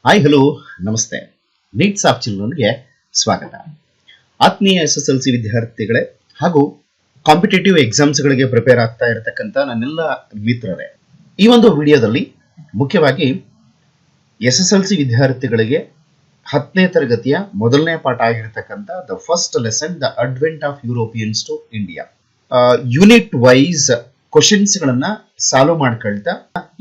Hi hello ನಮಸ್ತೆ. Nits of ಚಿಲ್ಡ್ರನ್ಗೆ ಸ್ವಾಗತ. ಆತ್ಮೀಯ SSLC ವಿದ್ಯಾರ್ಥಿಗಳೇ ಹಾಗೂ ಕಾಂಪಿಟೇಟಿವ್ ಎಕ್ಸಾಮ್ಸ್ಗಳಿಗೆ ಪ್ರಿಪೇರ್ ಆಗ್ತಾ ಇರತಕ್ಕಂಥ ನನ್ನೆಲ್ಲ ಮಿತ್ರರೇ, ಈ ಒಂದು ವಿಡಿಯೋದಲ್ಲಿ ಮುಖ್ಯವಾಗಿ SSLC ವಿದ್ಯಾರ್ಥಿಗಳಿಗೆ 10ನೇ ತರಗತಿಯ ಮೊದಲನೇ ಪಾಠ ಆಗಿರತಕ್ಕಂಥ the first lesson the advent of Europeans to India unit wise questions ಗಳನ್ನ ಸಾಲ್ವ್ ಮಾಡ್ಕೊಳ್ತಾ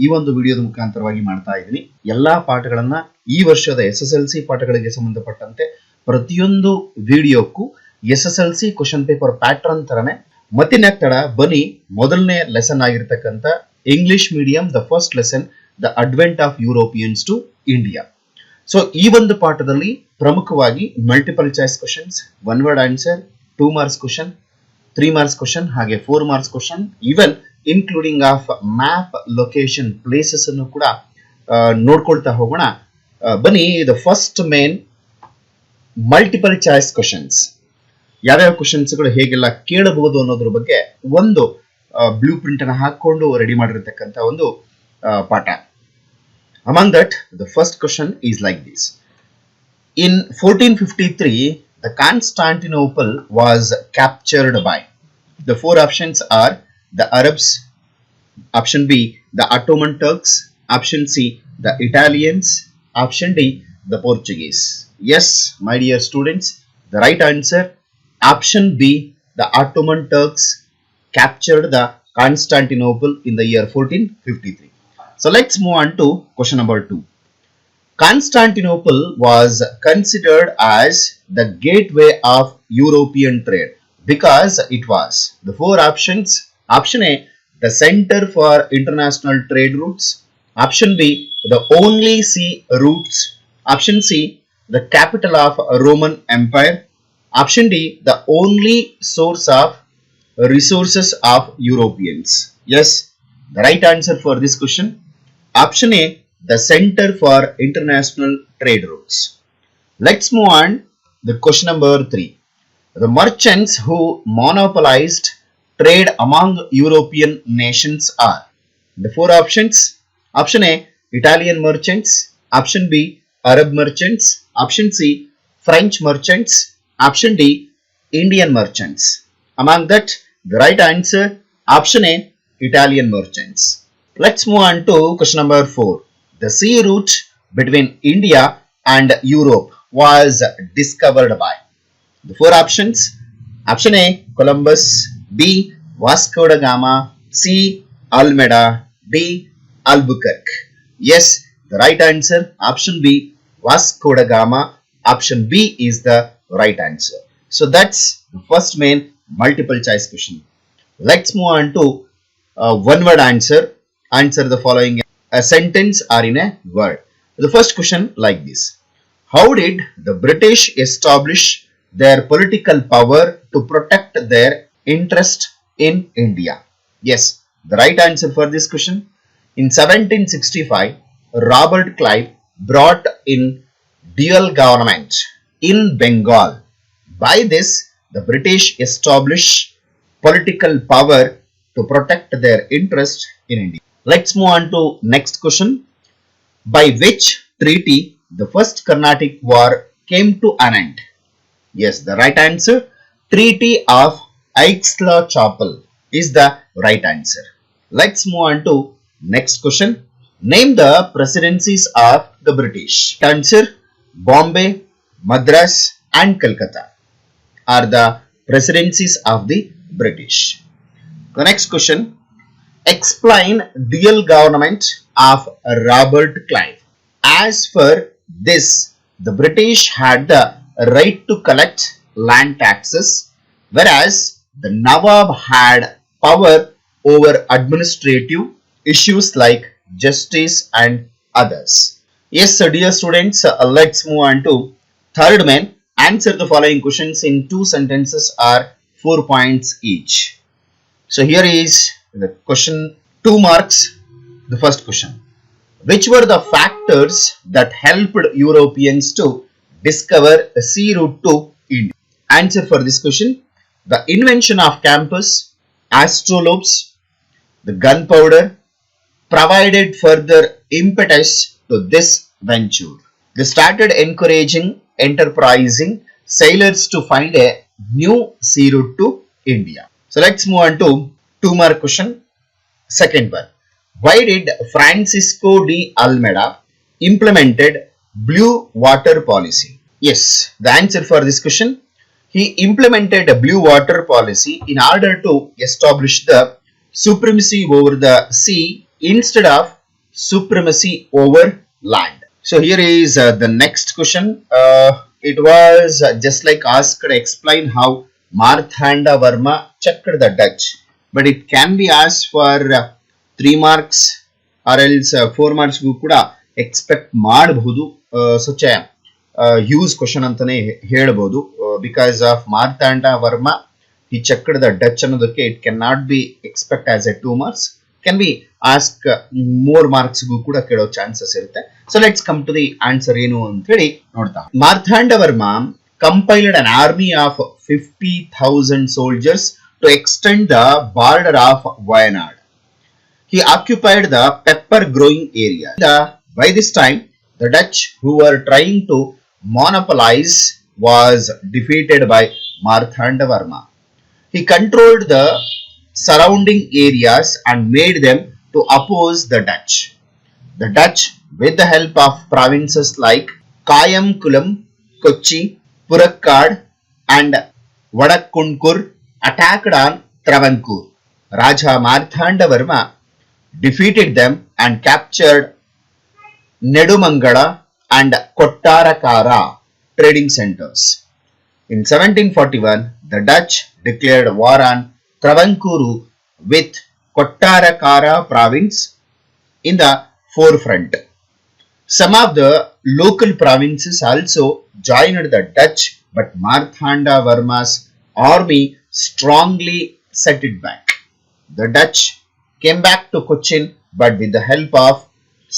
ಈ ಒಂದು ವಿಡಿಯೋದ ಮುಖಾಂತರವಾಗಿ ಮಾಡ್ತಾ ಇದ್ದೀನಿ. ಎಲ್ಲಾ ಪಾಠಗಳನ್ನ ಈ ವರ್ಷದ SSLC ಪಾಠಗಳಿಗೆ ಸಂಬಂಧಪಟ್ಟಂತೆ ಪ್ರತಿಯೊಂದು ವಿಡಿಯೋಕ್ಕೂ SSLC ಕ್ವಶನ್ ಪೇಪರ್ ಪ್ಯಾಟರ್ನ್ ತರನೇ ಮತ್ತಿನ ತಡ ಬನ್ನಿ ಮೊದಲನೇ ಲೆಸನ್ ಆಗಿರತಕ್ಕಂಥ English medium the first lesson the advent of Europeans to India. So ಈ ಒಂದು ಪಾಠದಲ್ಲಿ ಪ್ರಮುಖವಾಗಿ multiple choice questions, one word answer, 2 marks question, 3 marks question ಹಾಗೆ 4 marks question, even including of map location places ಅನ್ನು ಕೂಡ ನೋಡ್ಕೊಳ್ತಾ ಹೋಗೋಣ. ಬನ್ನಿ, the first main multiple choice questions ಯಾವ್ಯಾವ ಕ್ವಶನ್ಸ್ ಗಳು ಹೇಗೆಲ್ಲ ಕೇಳಬಹುದು ಅನ್ನೋದ್ರ ಬಗ್ಗೆ ಒಂದು ಬ್ಲೂ ಪ್ರಿಂಟ್ ಅನ್ನು ಹಾಕೊಂಡು ರೆಡಿ ಮಾಡಿರತಕ್ಕಂತ ಒಂದು ಪಾಠ. Among that the first question is like this: in 1453 the Constantinople was captured by. The four options are the Arabs, option B the Ottoman Turks, option C the Italians, option D the Portuguese. Yes, my dear students, the right answer option B, the Ottoman Turks captured the Constantinople in the year 1453. So let's move on to question number 2. Constantinople was considered as the gateway of European trade because it was the four options. Option A, the center for international trade routes. Option B, the only sea routes. Option C, the capital of Roman Empire. Option D, the only source of resources of Europeans. Yes, the right answer for this question, option A, the center for international trade routes. Let's move on to question number 3. The merchants who monopolized trade among European nations are the four options. Option A, Italian merchants. Option B, Arab merchants. Option C, French merchants. Option D, Indian merchants. Among that, the right answer option A, Italian merchants. Let's move on to question number 4. The sea route between India and Europe was discovered by the four options. Option A, Columbus. B, Vasco da Gama. C, Almeida. D, Albuquerque. Yes, the right answer option B, Vasco da Gama. Option B is the right answer. So that's the first main multiple choice question. Let's move on to one word answer. Answer the following a sentence or in a word. The first question like this: how did the British establish their political power to protect their interest in India? Yes, the right answer for this question: in 1765, Robert Clive brought in dual government in Bengal. By this, the British established political power to protect their interest in India. Let's move on to next question. By which treaty the first Carnatic War came to an end? Yes, the right answer, Treaty of Aix-la-Chapelle is the right answer. Let's move on to next question. Name the presidencies of the British. Answer: Bombay, Madras and Calcutta are the presidencies of the British. The next question: explain dual government of Robert Clive. As for this, the British had the right to collect land taxes, whereas the Nawab had power over administrative issues like justice and others. Yes, dear students, let's move on to third main. Answer the following questions in 2 sentences or 4 points each. So here is the question, 2 marks. The first question: which were the factors that helped Europeans to discover a sea route to India? Answer for this question: the invention of compass, astrolabes, the gunpowder provided further impetus to this venture. They started encouraging enterprising sailors to find a new sea route to India. So let's move on to two-mark question. Second one. Why did Francisco de Almeida implemented blue water policy? Yes, the answer for this question. He implemented a blue water policy in order to establish the supremacy over the sea instead of supremacy over land. So here is the next question. It was just like asked, explain how Marthanda Varma checked the Dutch. But it can be asked for 3 marks or else 4 marks ಕೂಡ expect ಮಾಡಬಹುದು. Such a use question ಅಂತಾನೆ ಹೇಳಬಹುದು. Because of Marthanda Varma, he checked the Dutch ಅನ್ನೋದಕ್ಕೆ it cannot be expect as a 2 marks. Can be ask more marks ಕೂಡ ಕೇಳೋ chances ಇರುತ್ತೆ. So let's come to the answer ಏನು ಅಂತ ಹೇಳಿ ನೋಡ್ತಾ. Marthanda Varma compiled an army of 50,000 soldiers to extend the border of Wayanad. He occupied the pepper growing area. By this time, the Dutch who were trying to monopolize was defeated by Marthanda Varma. He controlled the surrounding areas and made them to oppose the Dutch. The Dutch, with the help of provinces like Kayamkulam, Kochi, Purakkad and Vadakkunkur, attacked on Travancore. Raja Marthanda Varma defeated them and captured Nedumangada and Kottarakara trading centers. In 1741, the Dutch declared war on Travancore with Kottarakara province in the forefront. Some of the local provinces also joined the Dutch, but Marthanda Varma's army strongly set it back. The Dutch came back to Cochin, but with the help of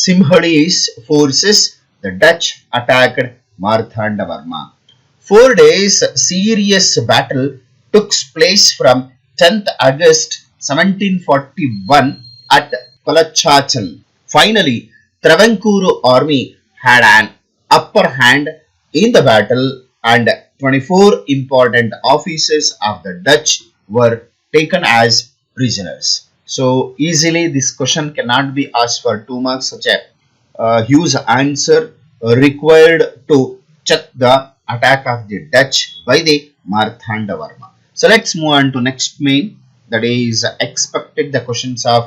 Simhadi's forces, the Dutch attacked Marthanda Varma. 4 days serious battle took place from 10th August 1741 at Kolachachal. Finally, Travancore army had an upper hand in the battle and 24 important officers of the Dutch were taken as prisoners. So easily this question cannot be asked for 2 marks. Such a huge answer required to check the attack of the Dutch by the Marthanda Varma. So let's move on to next main, that is expected the questions of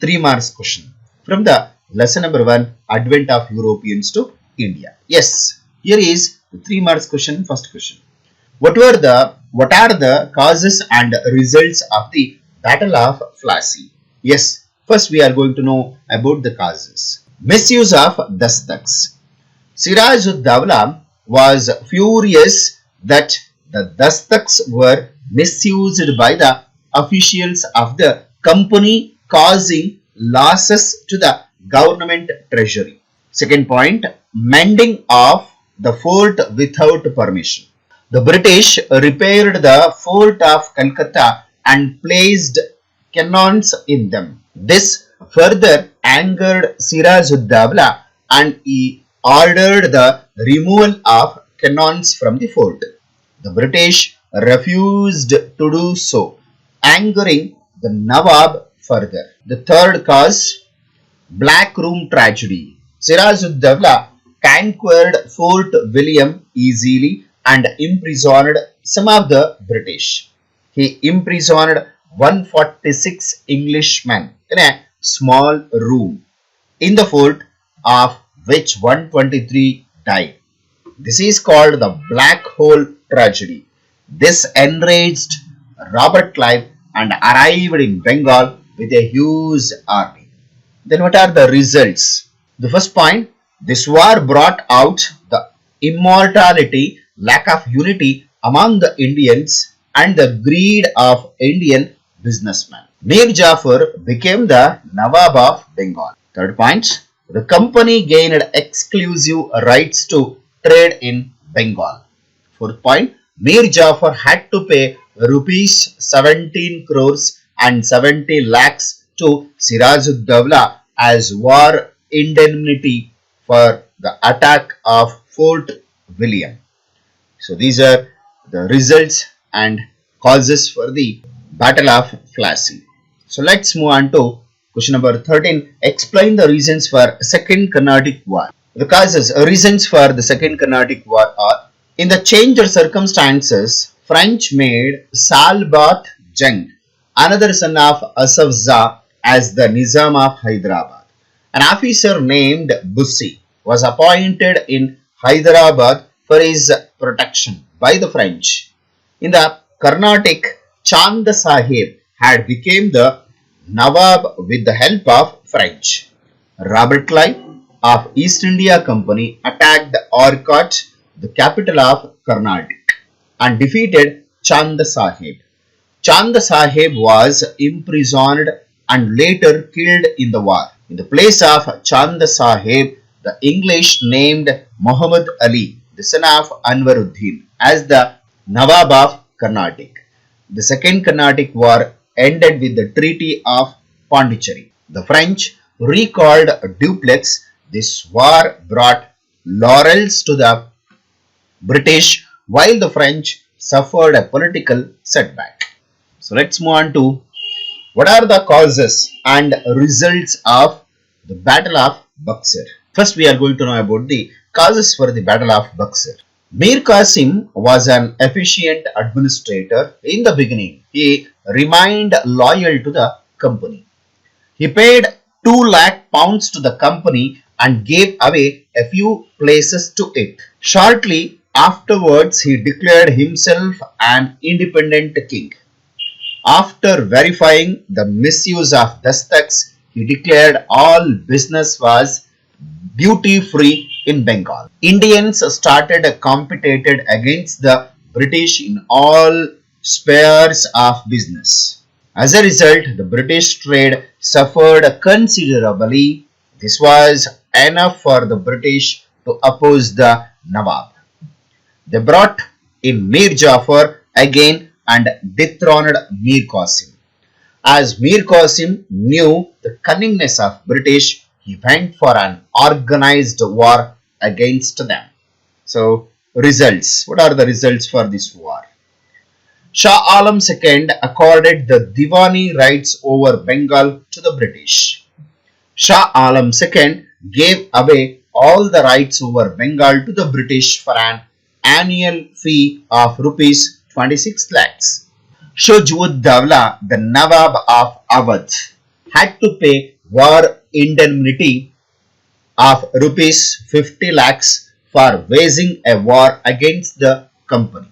3 marks question from the lesson number 1, Advent of Europeans to India. Yes, here is the 3 marks question. First question. What are the causes and results of the Battle of Plassey? Yes, first we are going to know about the causes. Misuse of Dastaks. Siraj-ud-Dawla was furious that the Dastaks were misused by the officials of the company, causing losses to the government treasury. Second point, mending of the fort without permission. The British repaired the fort of Calcutta and placed cannons in them. This further angered Siraj-ud-Dawla and he ordered the removal of cannons from the fort. The British refused to do so, angering the Nawab further. The third cause, Black Room tragedy. Siraj-ud-Dawla conquered Fort William easily and imprisoned some of the British. He imprisoned 146 Englishmen in a small room in the fort, of which 123 died. This is called the Black Hole tragedy. This enraged Robert Clive and arrived in Bengal with a huge army. Then what are the results? The first point, this war brought out the immortality, lack of unity among the Indians and the greed of Indian businessmen. Mir Jafar became the Nawab of Bengal. Third point, the company gained exclusive rights to trade in Bengal. Fourth point, Mir Jafar had to pay rupees 17 crores and 70 lakhs to Siraj-ud-Dawla as war indemnity for the attack of Fort William. So these are the results and causes for the Battle of Plassey. So let's move on to question number 13. Explain the reasons for Second Carnatic War. The causes, reasons for the Second Carnatic War are: in the changed circumstances, French made Salbat Jung, another son of Asaf Shah, as the Nizam of Hyderabad. An officer named Bussi was appointed in Hyderabad for his protection by the French. In the Carnatic, Chand Sahib had become the Nawab with the help of French. Robert Clive of East India Company attacked Orkot, the capital of Carnatic, and defeated Chand Sahib. Chand Sahib was imprisoned and later killed in the war. In the place of Chand Sahib, the English named Muhammad Ali, the son of Anwaruddin, as the Nawab of Carnatic. The Second Carnatic War ended with the Treaty of Pondicherry. The French recalled Dupleix. This war brought laurels to the British while the French suffered a political setback. So let's move on to what are the causes and results of the Battle of Buxar. First, we are going to know about the causes for the Battle of Buxar. Mir Qasim was an efficient administrator in the beginning. He remained loyal to the company. He paid 2 lakh pounds to the company and gave away a few places to it. Shortly afterwards, he declared himself an independent king. After verifying the misuse of dastaks, he declared all business was duty free in Bengal. Indians started competed against the British in all spheres of business. As a result, the British trade suffered considerably. This was enough for the British to oppose the Nawab. They brought in Mir Jafar again and dethroned Mir Qasim. As Mir Qasim knew the cunningness of British, he went for an organized war against them. So, results. What are the results for this war? Shah Alam II accorded the Diwani rights over Bengal to the British. Shah Alam II gave away all the rights over Bengal to the British for an annual fee of rupees 26 lakhs. Shujud-Dawla, the Nawab of Awadh, had to pay war indemnity of rupees 50 lakhs for waging a war against the company.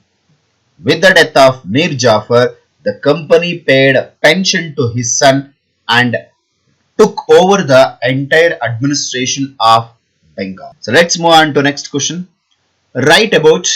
With the death of Mir Jafar, the company paid pension to his son and took over the entire administration of Bengal. So let's move on to next question. Write about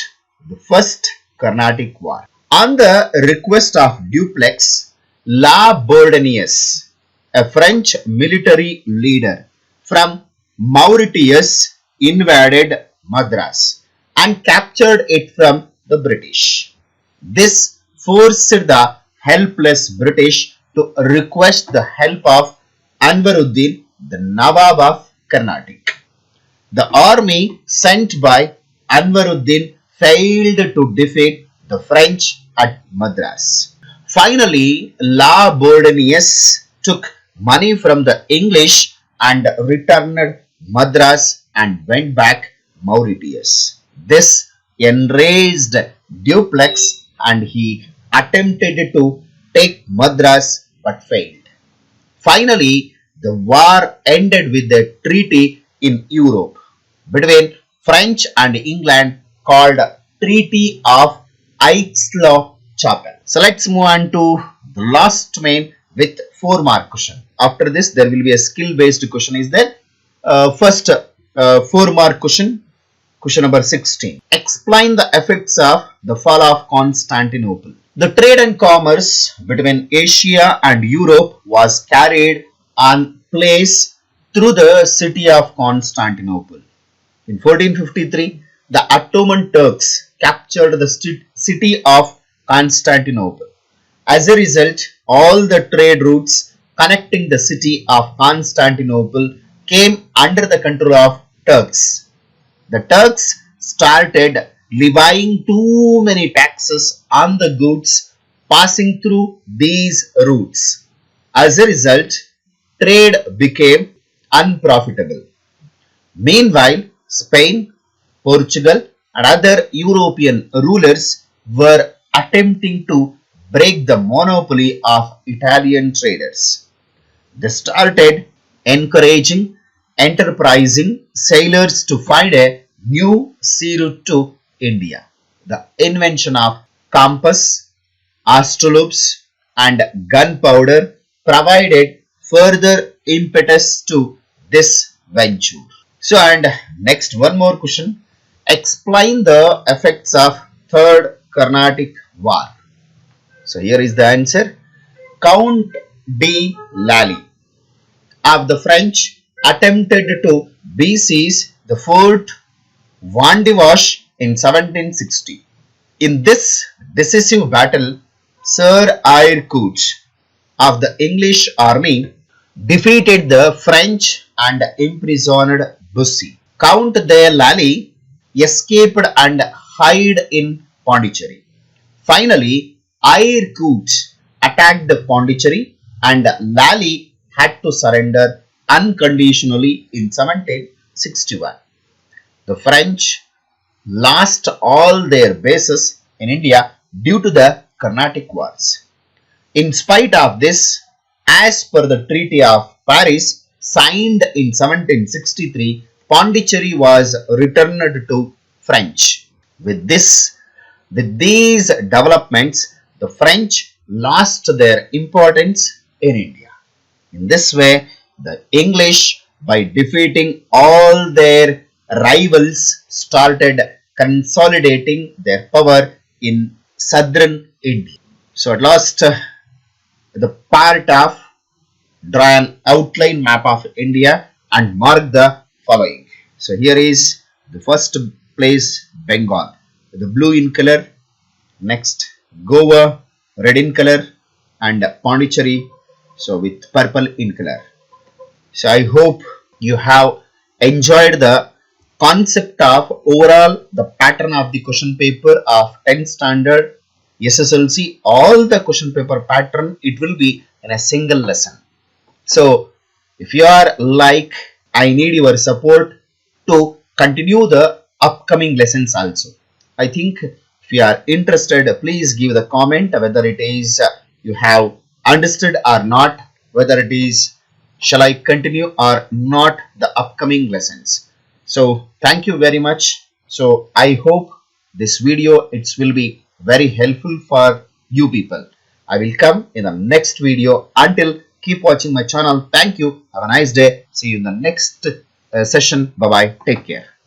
the First Carnatic War. On the request of Dupleix, La Bourdonnais, a French military leader from Mauritius, invaded Madras and captured it from the British. This forced the helpless British to request the help of Anwaruddin, the Nawab of Carnatic. The army sent by Anwaruddin failed to defeat the French at Madras. Finally, La Bourdonnais took money from the English and returned Madras and went back Mauritius. This enraged Dupleix and he attempted to take Madras but failed. Finally, the war ended with a treaty in Europe between French and England called Treaty of Aix-la-Chapelle. So let's move on to the last main with 4-mark question. After this, there will be a skill-based question is there. First 4-mark question, question number 16. Explain the effects of the fall of Constantinople. The trade and commerce between Asia and Europe was carried on place through the city of Constantinople. In 1453, the Ottoman Turks captured the city of Constantinople. As a result, all the trade routes connecting the city of Constantinople came under the control of Turks. The Turks started levying too many taxes on the goods passing through these routes. As a result, trade became unprofitable. Meanwhile, Spain, Portugal, and other European rulers were attempting to break the monopoly of Italian traders. They started encouraging enterprising sailors to find a new sea route to India. The invention of compass, astrolabes, and gunpowder provided further impetus to this venture. So, and next one more question. Explain the effects of Third Carnatic War. So, here is the answer. Count de Lally of the French attempted to besiege the fort Vandivash in 1760. In this decisive battle, Sir Eyre Cooch of the English army defeated the French and imprisoned Bussy. Count de Lally escaped and hid in Pondicherry. Finally, Eyre Cooch attacked Pondicherry and Lally had to surrender unconditionally in 1761. The French lost all their bases in India due to the Carnatic Wars. In spite of this, as per the Treaty of Paris signed in 1763, Pondicherry was returned to French. With these developments, the French lost their importance in India. In this way, the English, by defeating all their rivals, started consolidating their power in southern India. So at last, the part of draw an outline map of India and mark the following. So here is the first place, Bengal, the blue in color. Next, Goa, red in color, and Pondicherry, so with purple in color. So I hope you have enjoyed the concept of overall the pattern of the question paper of 10th standard SSLC. All the question paper pattern, it will be in a single lesson. So if you are like, I need your support to continue the upcoming lessons also. I think if you are interested, please give the comment whether it is you have understood or not, whether it is shall I continue or not the upcoming lessons. So thank you very much. So I hope this video, it will be very helpful for you people. I will come in the next video. Until, keep watching my channel. Thank you. Have a nice day. See you in the next session. Bye bye. Take care.